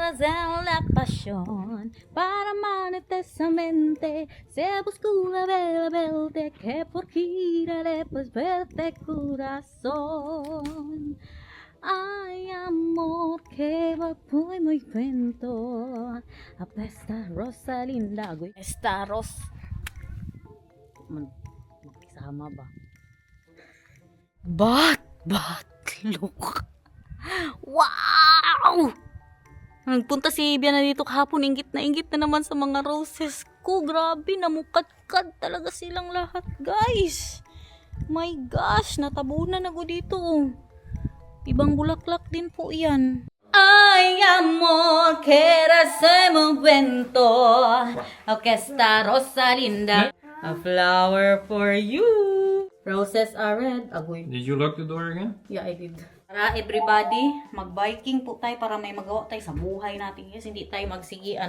razón la pasión para amarte eternamente. Se buscó una bella verte que por giraré pues verte corazón. Ay, amor, que va muy muy cuento. Apesta rosa linda. Esta ros. Magkisama ba? Look. Wow! Nagpunta si Biana dito kahapon, inggit na naman sa mga roses ko. Grabe, namukadkad talaga silang lahat, guys. My gosh, natabunan ako dito. Ibang bulaklak din po yan. Ay, amor, que se momento. Esta rosa linda. A flower for you. Roses are red. Agoy. Did you lock the door again? Yeah, I did. Tara everybody, mag-biking po tayo para may magawa tayo sa buhay natin. Yes, hindi tayo magsigi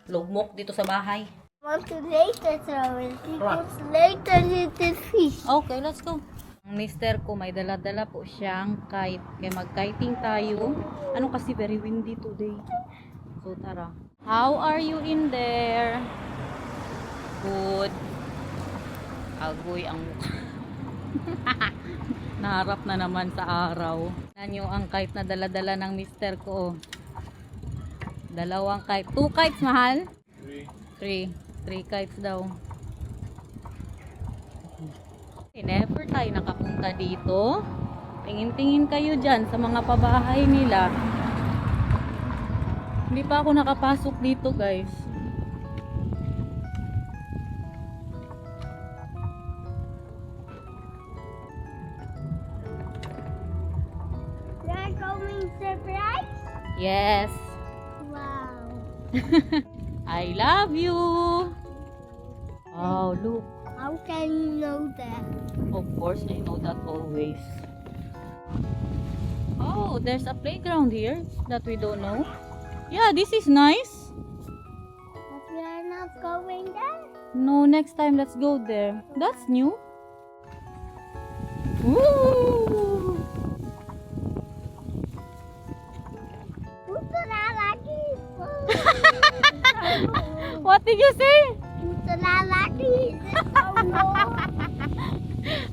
lugmok dito sa bahay. Want to later throw it because later it is fish. Okay, let's go. Ang mister ko may dala-dala po siyang kite. Kaya mag-kiting tayo. Ano kasi very windy today. So tara. How are you in there? Good. Agoy ang mukha. Naharap na naman sa araw. Yan yung ang kite na dala-dala ng mister ko. Dalawang kite. 2 kites, mahal? 3 kites daw. Never tayo nakapunta dito. Tingin-tingin kayo dyan sa mga pabahay nila. Hindi pa ako nakapasok dito, guys. You're going surprise? Yes. Wow. I love you. Oh, look. How can you know that? Of course, I know that always. Oh, there's a playground here that we don't know. Yeah, this is nice. But we are not going there. No, next time let's go there. That's new. Woo! Lalaki. What did you say? Lalaki. Oh no.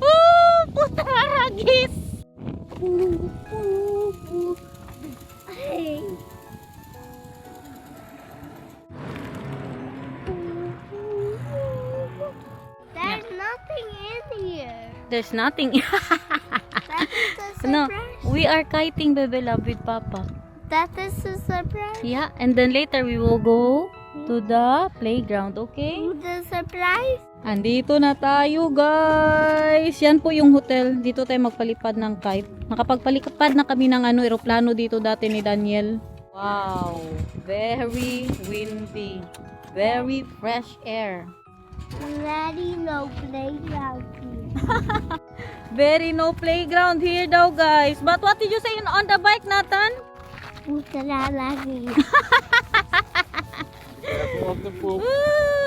Oh, puta ragis! Hey. There's nothing in here. There's nothing. That is a No, surprise. we are kiting, baby love, with Papa. That is a surprise. Yeah, and then later we will go to the playground, okay? The surprise. Andito na tayo, guys. Yan po yung hotel. Dito tayo magpalipad ng kite. Nakapagpalipad na kami ng eroplano dito dati ni Daniel. Wow, very windy. Very fresh air. Already no playground here. Very no playground here daw, guys. But what did you say on the bike, Nathan? Lalaki. Careful of the poop.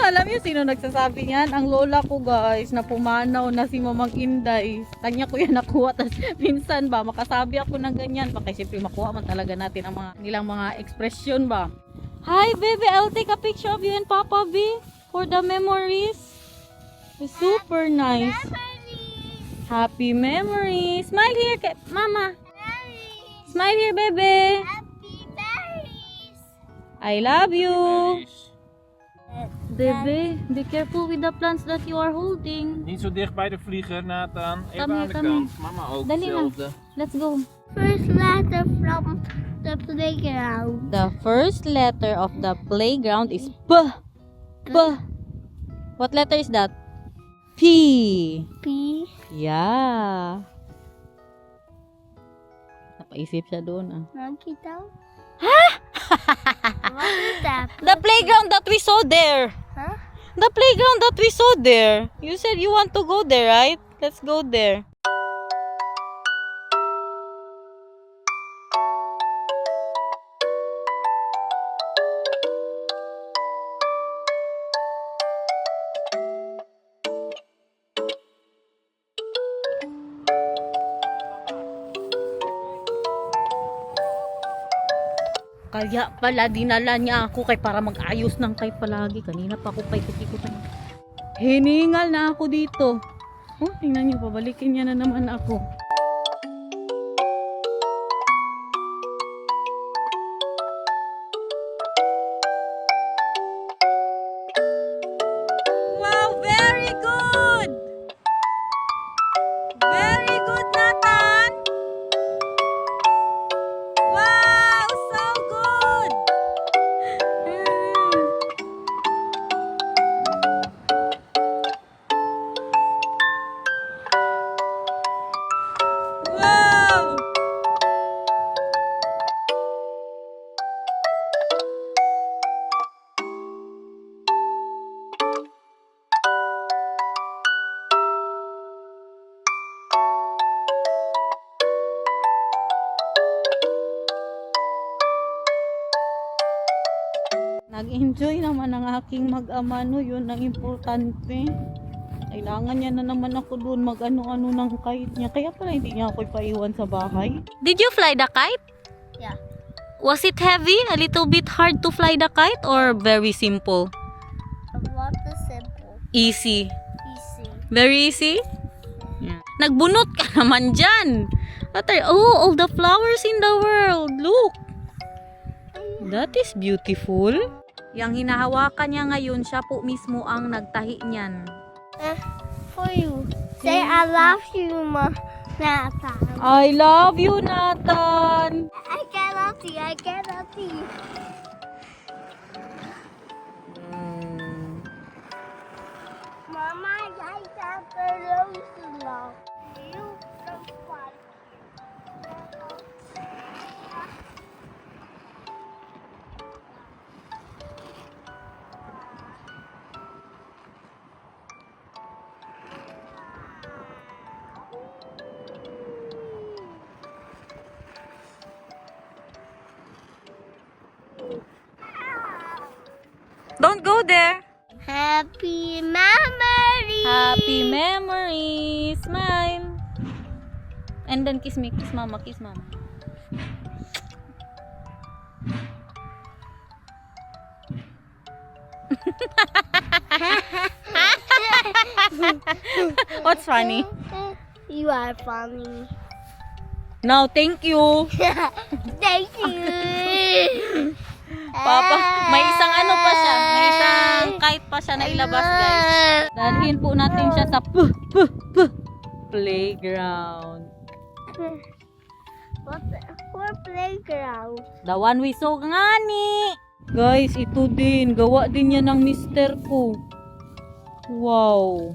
Alam niyo sino nagsasabi niyan? Ang lola ko, guys, na pumanaw na si Mamang Inday. Kanya ko yan nakuha. Tas minsan ba, makasabi ako ng ganyan. Baka siyempre makuha man talaga natin ang mga nilang mga expression ba. Hi, baby. I'll take a picture of you and Papa B for the memories. It's super nice. Happy memories. Smile here, Mama. Smile here, baby. Happy berries. I love you. Baby, be careful with the plants that you are holding. Niet zo dicht bij de vlieger, Nathan. Even Come aan here, de come kant. Mama ook Dali na. hetzelfde. Let's go. First letter from the playground. The first letter of the playground is P. P. What letter is that? P. P. Yeah. Napaisip siya doon ah. Nakita? What is that? The playground that we saw there. Huh? The playground that we saw there. You said you want to go there, right? Let's go there. Kaya pala dinala niya ako kay para mag-ayos ng kite palagi. Kanina pa ako paikot-ikotan. Hiningal na ako dito. Oh, tingnan niyo, pabalikin niya na naman ako. Wow, very good! Very good, Nathan! Wow, so good! Wow! Nag-enjoy naman ang aking mag-ama, no? Yun ang importante. Kailangan niya na naman ako doon mag-ano-ano ng kite niya. Kaya pala hindi niya ako ipaiwan sa bahay. Did you fly the kite? Yeah. Was it heavy? A little bit hard to fly the kite or very simple? What is simple? Easy. Easy. Very easy? Yeah. Nagbunot ka naman dyan. Oh, all the flowers in the world. Look. That is beautiful. Yang hinahawakan niya ngayon, siya po mismo ang nagtahi niyan. For you. Say I love you, Ma. Nathan. I love you, Nathan. I cannot see. I cannot see. Mama, I got the roses now. You so fun. Don't go there. Happy memories. Happy memories. Smile. And then kiss me. Kiss mama. Kiss mama. What's funny? You are funny. No, thank you. Thank you. Papa, may isang ano pa siya. May isang kite pa siya na ilabas, guys. Dalhin po natin siya sa playground. What playground? The one we saw nga ni. Guys, ito din. Gawa din yan ng mister ko. Wow.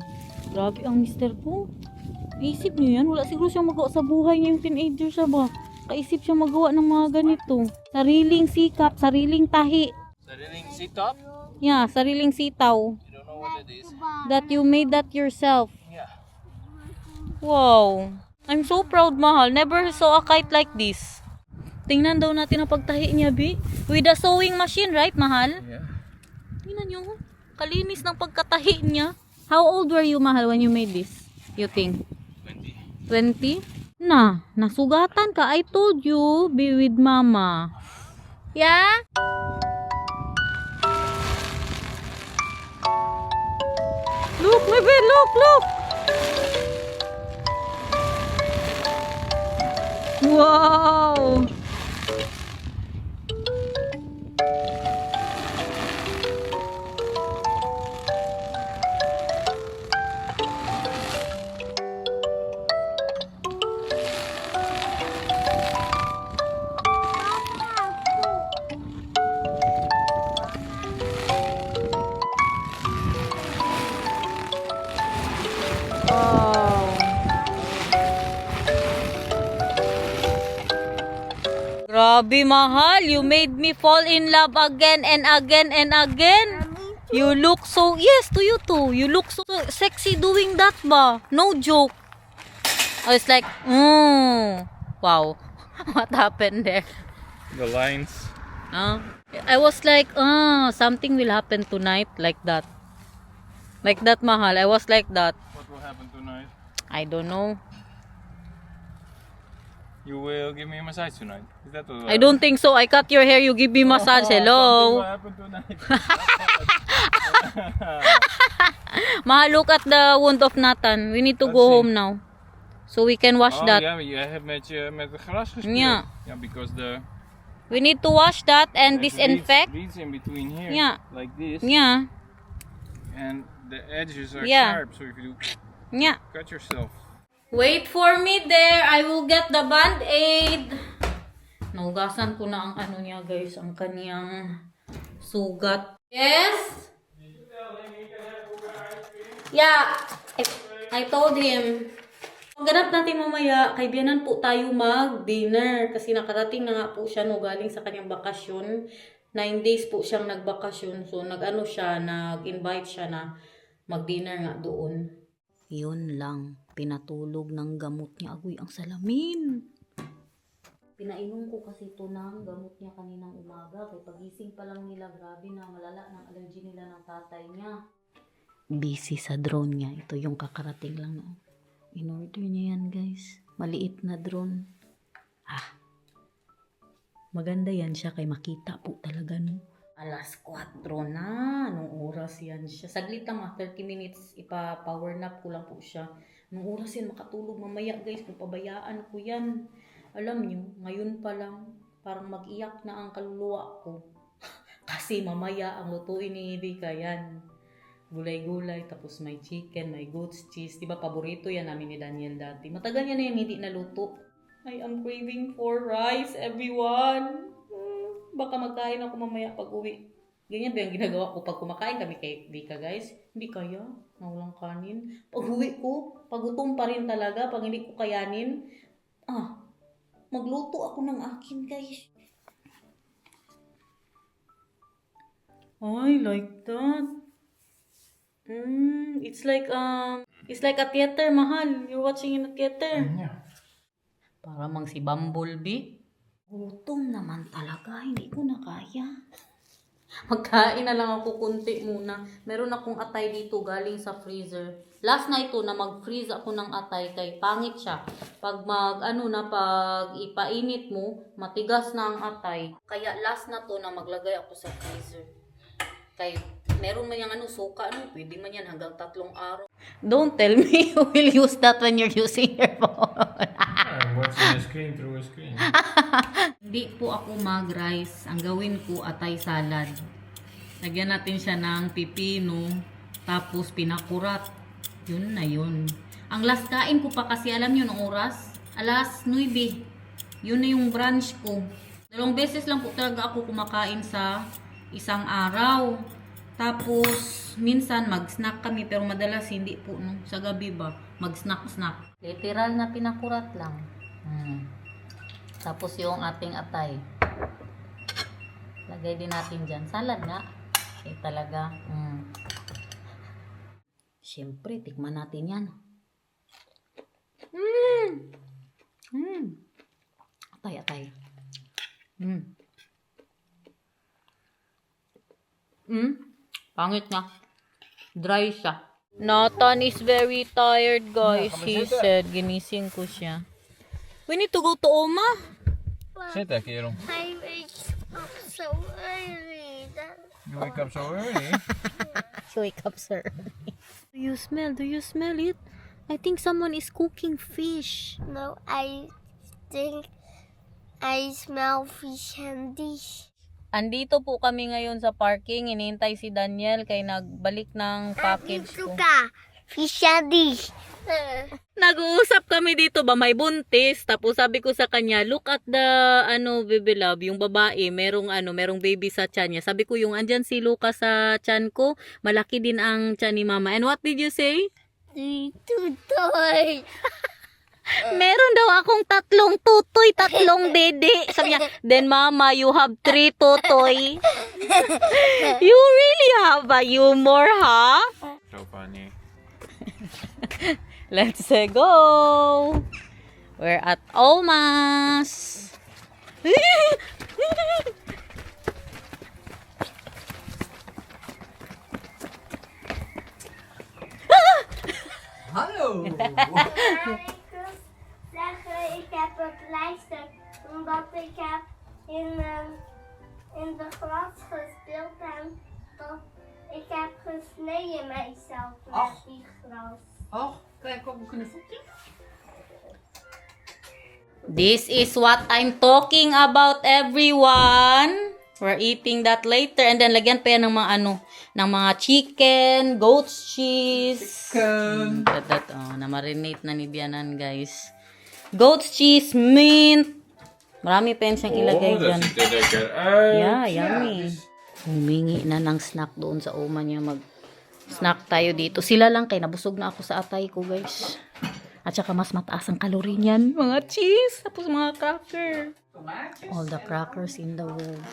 Grabe ang mister ko. Naisip niyo yan? Wala siguro siyang magawa sa buhay niya, yung teenager siya ba? Kaisip siya magawa ng mga ganito. Sariling sikap, sariling tahi. Sariling sit-up? Yeah, sariling sitaw. You don't know what it is? That you made that yourself. Yeah. Wow. I'm so proud, Mahal. Never saw a kite like this. Tingnan daw natin ang pagtahi niya, Bi. With a sewing machine, right, Mahal? Yeah. Tingnan nyo. Kalinis ng pagkatahi niya. How old were you, Mahal, when you made this? You think? 20. 20? Na, nasugatan ka. I told you, be with Mama. Yeah? Look, my bed, look. Wow. Wow. Grabe, Mahal. You made me fall in love again and again and again. You look so, yes, to you too. You look so sexy doing that ba? No joke. I was like, wow. What happened there? The lines. I was like, something will happen tonight like that. Like that, Mahal. I was like that. What will happen tonight? I don't know. You will give me a massage tonight. Is that what? I don't think so. I cut your hair, you give me massage. Hello. What happened tonight? Ma, look at the wound of Nathan. We need to Let's go see. home now. So we can wash Oh that. ja, je hebt met de gras gespeeld. Ja. Yeah, because the We need to wash that and there's disinfect. Beads in between here. Yeah. Like this. Yeah. And the edges are Yeah. sharp, so if you do, Yeah. cut yourself. Wait for me there. I will get the band-aid. Naugasan ko na ang ano niya, guys. Ang kaniyang sugat. Yes? Yeah. I told him. Maghanap natin mamaya. Kaibiyanan po tayo mag-dinner. Kasi nakarating na nga po siya no, galing sa kanyang bakasyon. 9 days po siyang nagbakasyon. So, nag-invite siya na mag-dinner nga doon. Yun lang. Pinatulog ng gamot niya. Agoy, ang salamin. Pinainom ko kasi ito ng gamot niya kaninang umaga. Kaya pagising pa lang nila, grabe na malala ng allergy nila ng tatay niya. Busy sa drone niya. Ito yung kakarating lang. No? In-order niya yan, guys. Maliit na drone. Maganda yan siya kay makita po talaga, no? Alas 4 na. Anong oras yan siya? Saglit lang, 30 minutes. Ipa-power nap ko lang po siya. Anong oras yan? Makatulog mamaya, guys. Kung pabayaan ko yan. Alam nyo, ngayon pa lang, parang mag-iyak na ang kaluluwa ko. Kasi mamaya ang lutuin ni Erika yan. Gulay-gulay, tapos may chicken, may goat's cheese. Diba, paborito yan namin ni Daniel dati. Matagal niya na yan hindi naluto. I am craving for rice, everyone. Baka magkain ako mamaya pag uwi. Ganyan ba yung ginagawa ko pag kumakain kami kay Vika, guys? Hindi kaya, na walang kanin. Pag uwi ko, pagutom pa rin talaga. Pag hindi ko kayanin, magluto ako ng akin, guys. I like that. It's like a theater, mahal. You're watching in a theater. Yeah. Para mang si Bumblebee. Gutom naman talaga. Hindi ko na kaya. Magkain na lang ako kunti muna. Meron akong atay dito galing sa freezer. Last na ito na mag-freeze ako ng atay kay pangit siya. Pag pag ipainit mo, matigas na ang atay. Kaya last na to na maglagay ako sa freezer. Kay meron man yung suka, pwede man yan hanggang 3 araw. Don't tell me you will use that when you're using your phone. I'm watching the screen through a screen. Hindi po ako mag-rice. Ang gawin ko, atay salad. Lagyan natin siya ng pipino, tapos pinakurat. Yun na yun. Ang last kain ko pa kasi, alam nyo ng oras? Alas 9. Yun na yung brunch ko. 2 beses lang po talaga ako kumakain sa isang araw. Tapos, minsan mag-snack kami, pero madalas hindi po, no? Sa gabi ba? Mag-snack-snack. Literal na pinakurat lang. Tapos yung ating atay. Lagay din natin dyan. Salad nga. Talaga. Siyempre, tikman natin yan. Atay. Pangit na. Dry siya. Nathan is very tired, guys. He said, ginising ko siya. We need to go to Oma. Zit daar, kerel. I wake up so early. You wake up so early. She wake up, sir. Do you smell it? I think someone is cooking fish. No, I think I smell fish and dish. Andito po kami ngayon sa parking. Inihintay si Daniel kay nagbalik ng package ko. Fish and dish. Nag-uusap kami dito ba, may buntis. Tapos sabi ko sa kanya, look at the, baby love, yung babae, merong baby sa tiyan niya. Sabi ko, yung andyan si Lucas sa tiyan ko, malaki din ang tiyan ni mama. And what did you say? Tutoy. Meron daw akong 3 tutoy, 3 dede. Sabi niya, then mama, you have 3 tutoy. You really have a humor, ha? So funny. Let's go. We're at Omas. Zeggen, ik heb het lijst speeltuin. Ik heb gesneden mijzelf met Ach. die gras. Oh, kijk op een knuffeltje. This is what I'm talking about, everyone. We're eating that later. And then, lagyan pa yan ng mga ng mga chicken, goat's cheese. Na-marinate na ni Bianan, guys. Goat's cheese, mint. Marami pa yan siyang ilagay Oh, dat dyan. ziet er lekker uit. Yeah, yummy. Humingi na ng snack doon sa uma niya. Mag-snack tayo dito. Sila lang kay nabusog na ako sa atay ko, guys. At saka mas mataas ang kalorya niyan. Mga cheese. Tapos mga cracker. All the crackers in the world.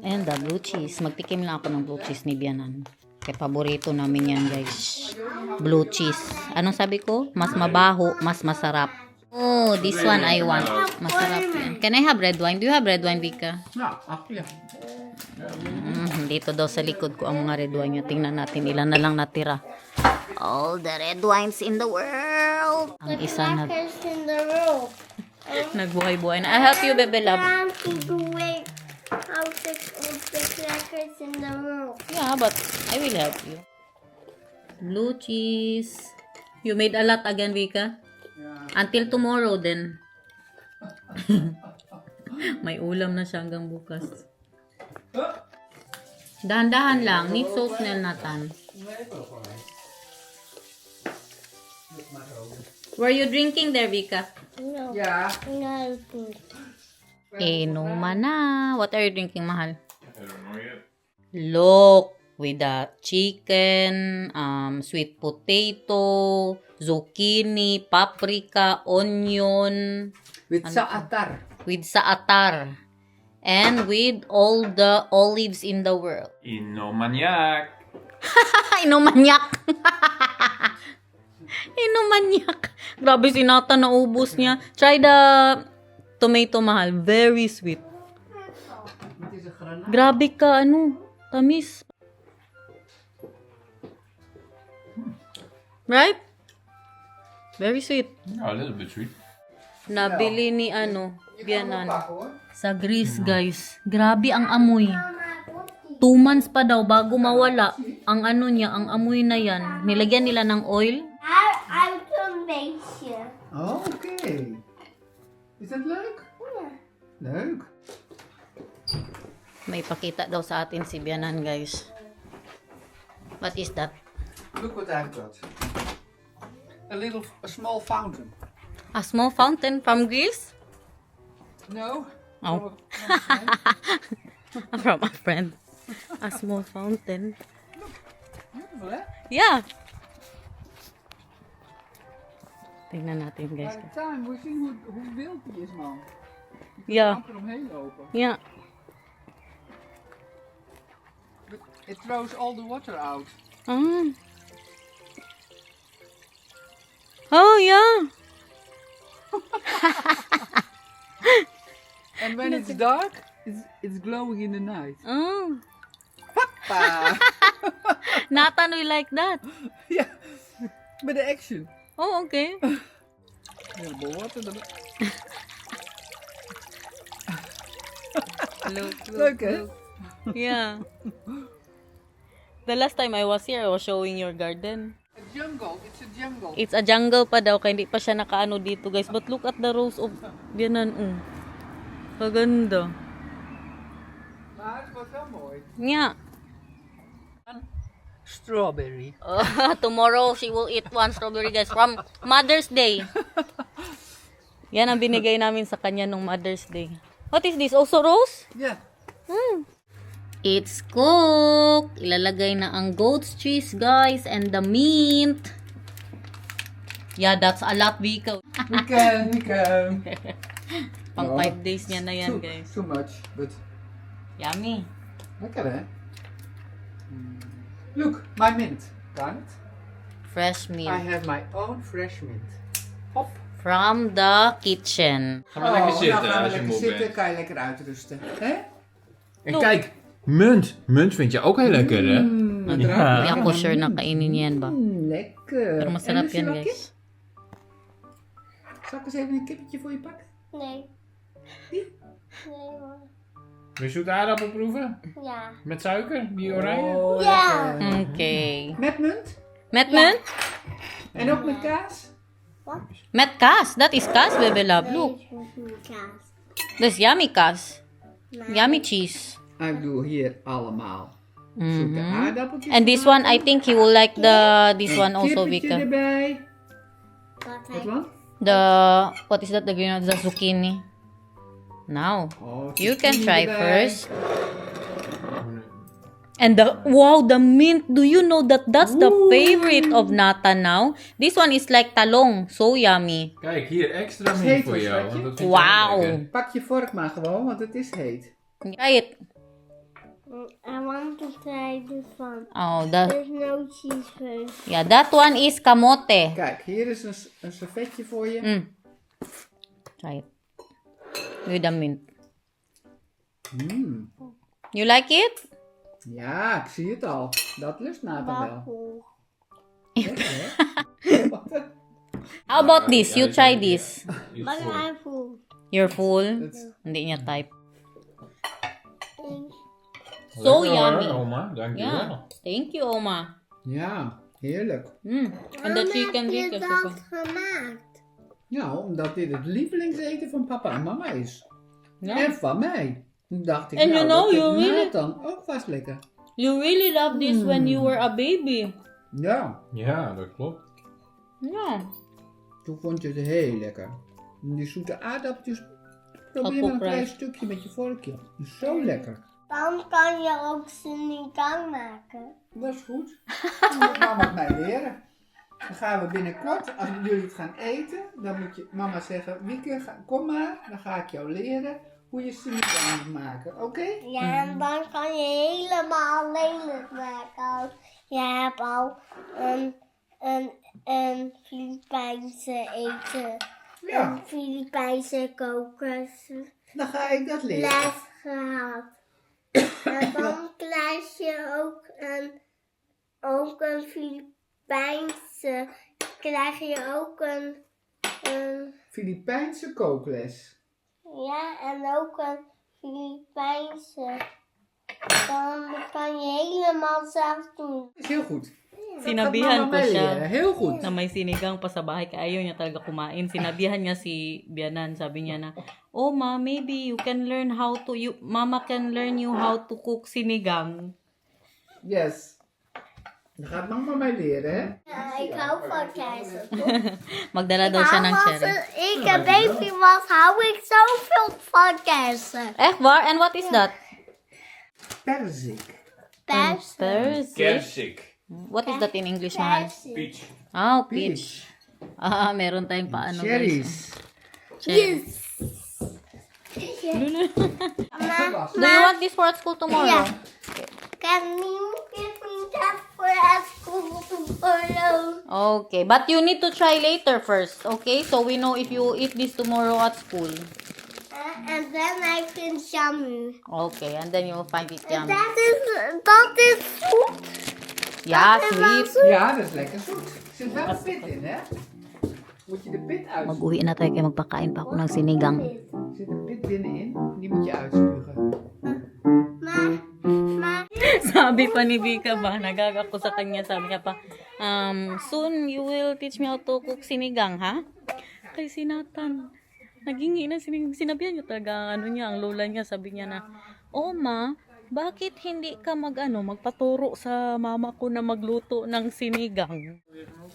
And the blue cheese. Magtikim lang ako ng blue cheese ni Bianan. Kaya paborito namin yan, guys. Blue cheese. Anong sabi ko? Mas mabaho, mas masarap. Oh, this one I want. Masarap yan. Can I have red wine? Do you have red wine, Vika? Nou, ach ja. Dito daw sa likod ko ang mga red wine niya. Tingnan natin ilan na lang natira. All the red wines in the world. Ang isa na Crackers in the room. nagbuhay-buhay na. I help you, bebe love. Trying to do it. How to put the crackers in the room. Yeah, but I will help you. Blue cheese. You made a lot again, Vika? Until tomorrow, then. May ulam na siya hanggang bukas. Dahan-dahan lang. Need sauce na Nathan. Were you drinking there, Vika? No. Ja. No food. Inuman na. What are you drinking, mahal? I don't know yet. Look, with the chicken, sweet potato, zucchini, paprika, onion, With zaatar. with saatar, and with all the olives in the world. Inomaniac. Inumanyak! Inumanyak! Grabe si Nathan, naubos niya. Try the tomato, mahal. Very sweet. Het is een granaat. Grabe ka, tamis. Right? Very sweet. Ja, a little bit sweet. Nabili ni Bianan. Pakken hoor. Sa Greece, guys. Grabe ang amoy. 2 months pa daw bago mawala ang niya, ang amoy na yan. Nilagyan nila ng oil. Uit een beetje. Oh, oké. Is dat leuk? Ja. Leuk. May pakita daw sa atin si Bianan, guys. What is that? Look what I've got. A small fountain. A small fountain from Greece? No. Oh. From a friend. A small fountain. Beautiful, hè? Yeah. Tingnan natin, guys. By the time we zien hoe wild die is, man. Yeah. Amper omheen lopen. Yeah. But it throws all the water out. Ah. Oh, yeah. And when it's dark, it's glowing in the night. Oh. Pa! Nathan will like that. Ja, met de action. Oh, okay. Heleboel water erbij. Look, Leuk, hè? Yeah. The last time I was here, I was showing your garden. A jungle. It's a jungle. It's a jungle pa daw, kaya hindi pa siya nakaano dito, guys. But look at the rows of Bianan. Kaganda. Maar het wordt wel mooi. Yeah. Strawberry. Tomorrow, she will eat one strawberry, guys, from Mother's Day. Yan ang binigay namin sa kanya nung Mother's Day. What is this? Also rose? Ja. It's cooked. Ilalagay na ang goat's cheese, guys, and the mint. Yeah, that's a lot, Vika. We can. Pang 5 days niya na yan, Too- guys. Too much, but Yummy. lekker hè? Look, my mint. Kan het? Fresh I mint. have my own fresh mint. Hop. From the kitchen. Ga maar lekker zitten nou gaan we als je lekker moe zitten, bent. kan je lekker uitrusten. Hè? En kijk, munt. Munt vind je ook heel lekker, hè? Hindi ako sure na kainin yan ba. Lekker. Pero masarap En een yan, sirapje? guys. Zal ik eens even een kippetje voor je pakken? Nee. Die? Nee hoor. Wil je zoete aardappel proeven? Ja. Met suiker? Die oranje? Oh, Ja. lekker. Okay. Met munt? Met munt? En ook met kaas? Met kaas. Dat is kaas, baby love. Look. Kaas. Dat is yummy kaas. Yummy cheese. Ik doe hier allemaal zoete aardappeltjes. And this one, I think he will like this one also, Kippetje Vika. erbij. Wat Wat dan? What is that? The green one? The zucchini. Now, Oh, you can zucchini try erbij. first. And the mint. Do you know that that's the favorite of Nathan now? This one is like talong. So yummy. Kijk, hier extra Is mee heet voor hoor, jou. schatje. Want dat vind jij Wow. lekker. Pak je vork maar gewoon, want het is heet. Try it. I want to try this one. Oh, that. There's no cheese first. Yeah, that one is kamote. Kijk, hier is een servetje voor je. Try it. With the mint. Mm. You like it? Ja, ik zie het al. Dat lust Nathan wel. Waffel. Lekker, hè? Wat een- How about this? You try this. Maar I'm full. You're full. Het- Hindi niya type. Thanks. So Lekker hoor, yummy. Oma, dankjewel. Yeah. Thank you, Oma. Ja, heerlijk. And the chicken heb je dip is dat super. gemaakt? Nou, omdat dit het lievelingseten van papa en mama is. Yeah. En van mij. Toen dacht ik, And nou, you know, dat you vindt really- Nathan ook vast lekker. You really love this when you were a baby. Ja, Ja, dat klopt. Yeah. toen vond je het heel lekker. En die zoete aardappeltjes, probeer maar een klein stukje met je vorkje. Dat is zo lekker. Dan kan je ook sinigang maken. Dat is goed. Dat moet mama het mij leren. Dan gaan we binnenkort, als jullie het gaan eten, dan moet je mama zeggen, Wieke, kom maar, dan ga ik jou leren hoe je sinigang moet maken, oké? Ja, en dan kan je helemaal alleen het maken. Je hebt al een Filipijnse eten. Ja, Een Filipijnse kokosles dan ga ik dat leren. gehad. En dan krijg je ook een Filipijnse, krijg je ook een Filipijnse kookles. ja, en ook een Filipijnse. Dan kan je helemaal zelf doen. Dat is heel goed. Sinabihan Dat gaat ko mama mij siya leren. Heel goed. na may sinigang pa sa bahay kaya ayaw niya talaga kumain. Sinabihan niya si Bianan, sabi niya na, "Oh, ma, maybe you can learn how to mama can learn you how to cook sinigang." Yes. Dan gaat mama mij leren, hè? Ja, ik hou van keizer. Magdala daw siya ng cherry. Ik een baby was, hou ik zoveel van keizer. Echt waar? And what is that? Perzik. Pers. Persik. Kersik. What is that in English, mahal? Peach. Ah, peach. Ah, meron tayong paano, guys. Cherries. Cherry. Do you want this for school tomorrow? Ja. Can you give me that for at school tomorrow? Okay, but you need to try later first, okay? So we know if you eat this tomorrow at school. And then I can yummy. Okay, and then you will find it yummy. Dat is goed. Ja, dat is sweet. Ja, dat is lekker zoet. Er zit wel een pit in, hè? Moet je de pit uitspugen. Mag-uwi na tayo kaya magpakain pa ako ng sinigang. Er zit een pit binnenin. Die moet je uitspugen. Maar Sabi pa ni Vika ba, nagagak ko sa kanya, sabi niya pa, soon you will teach me how to cook sinigang, ha? Kay si Nathan, nagingi na sinigang, sinabihan niya talaga, ang lola niya, sabi niya na, "Oh ma, bakit hindi ka magpaturo sa mama ko na magluto ng sinigang?"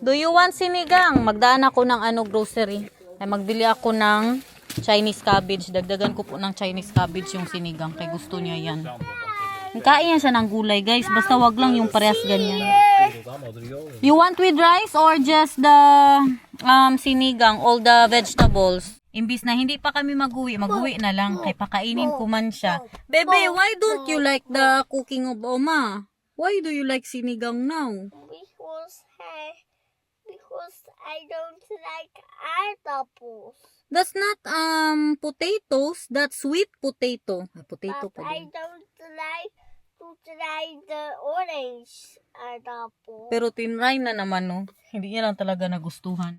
Do you want sinigang? Magdaan ako ng grocery. Ay magbili ako ng Chinese cabbage. Dagdagan ko po ng Chinese cabbage yung sinigang. Kay gusto niya yan. Kain yan siya ng gulay, guys. Basta wag lang yung parehas ganyan. You want with rice or just the sinigang, all the vegetables? Imbis na hindi pa kami mag-uwi na lang. Kay pakainin ko man siya. Bebe, why don't you like the cooking of Oma? Why do you like sinigang now? because I don't like apples. That's not potatoes. That's sweet potato. Potato But pa I din. don't like to try the orange apple. Pero tinry na naman, no? Hindi niya lang talaga nagustuhan.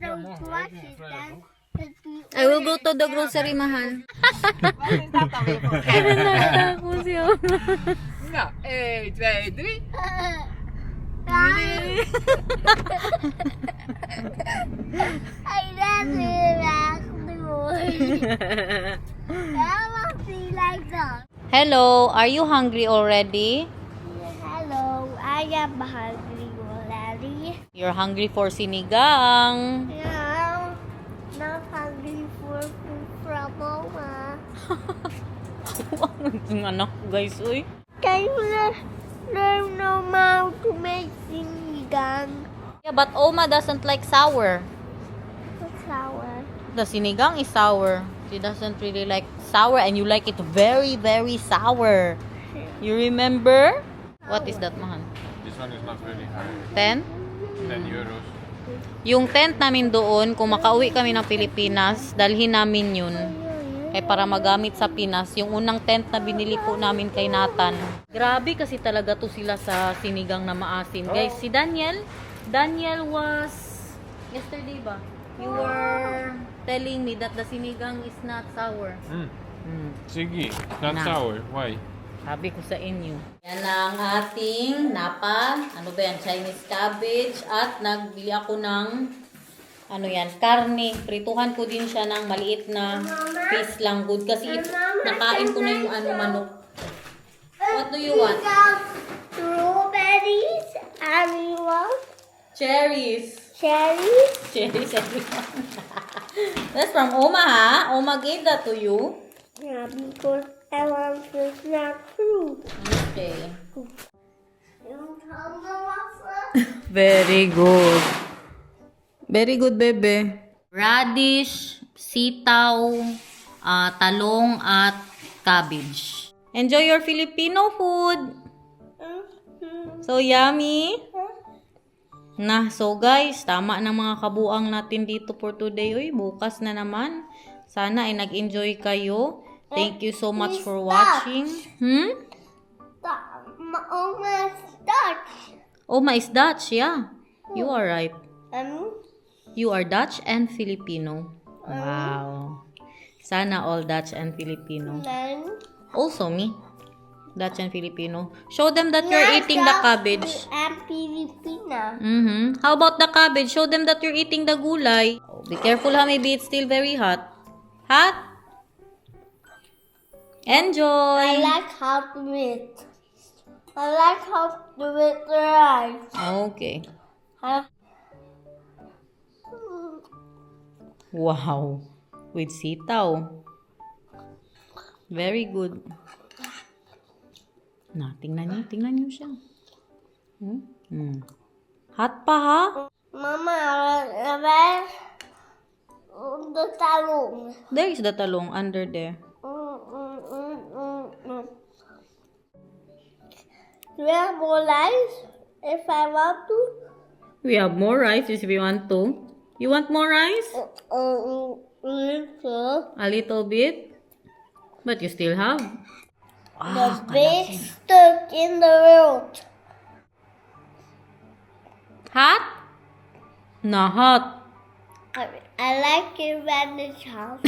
Don't watch it then. I will go to the grocery, mahal. Ako siya. Nou, 1, 2, 3. I never actually. I want to be like that. Hello, are you hungry already? Hello, I am hungry already. You're hungry for sinigang. No, not hungry for food from Mama. Ang anak ko, guys, uy. Can you learn how to make sinigang? Yeah, but Oma doesn't like sour. Sour. The sinigang is sour. She doesn't really like sour and you like it very, very sour. You remember? What is that, mahal? This one is not really hard. 10? 10 euros. Yung tent namin doon, kung makauwi kami ng Pilipinas, dalhin namin yun. Kaya para magamit sa Pinas, yung unang tent na binili po namin kay Nathan. Grabe kasi talaga to sila sa sinigang na maasim. Guys, si Daniel was, yesterday ba? You were telling me that the sinigang is not sour. Sige, not Na. sour. Why? Sabi ko sa inyo. Yan ang ating napa, ano ba yan, Chinese cabbage. At nagbili ako ng, ano yan, karne. Prituhan ko din siya ng maliit na piece lang good. Kasi nakain ko na yung ano, manok. What do you want? Strawberries and you want Cherries. cherries? Cherries, everyone. That's from Oma, ha? Oma gave that to you. Yeah, because I want to snack fruit. Okay. You tell me what's Very good. Very good, bebe. Radish, sitaw, talong, at cabbage. Enjoy your Filipino food. So yummy. So guys, tama na mga kabuang natin dito for today. Uy, bukas na naman. Sana ay nag-enjoy kayo. Thank you so much for watching. Almost Dutch. Oma is Dutch, yeah. You are right. Um, You are Dutch and Filipino. Wow. Sana all Dutch and Filipino. then Also me. Dutch and Filipino. Show them that you're eating the cabbage. and Filipina. How about the cabbage? Show them that you're eating the gulay. Oh, be careful ha, maybe it's still very hot. Hot? Enjoy! I like how to eat. I like how to eat the rice. Okay. I- Wow. With sitaw. Very good. Tingnan niyo siya. Hot pa ha? Mama, where's the talong? There is the talong under there. Do we have more rice if I want to? We have more rice if we want to. You want more rice? Little. A little bit? But you still have. The big stuck in the road. Hot? Not hot. I like it when it's hot.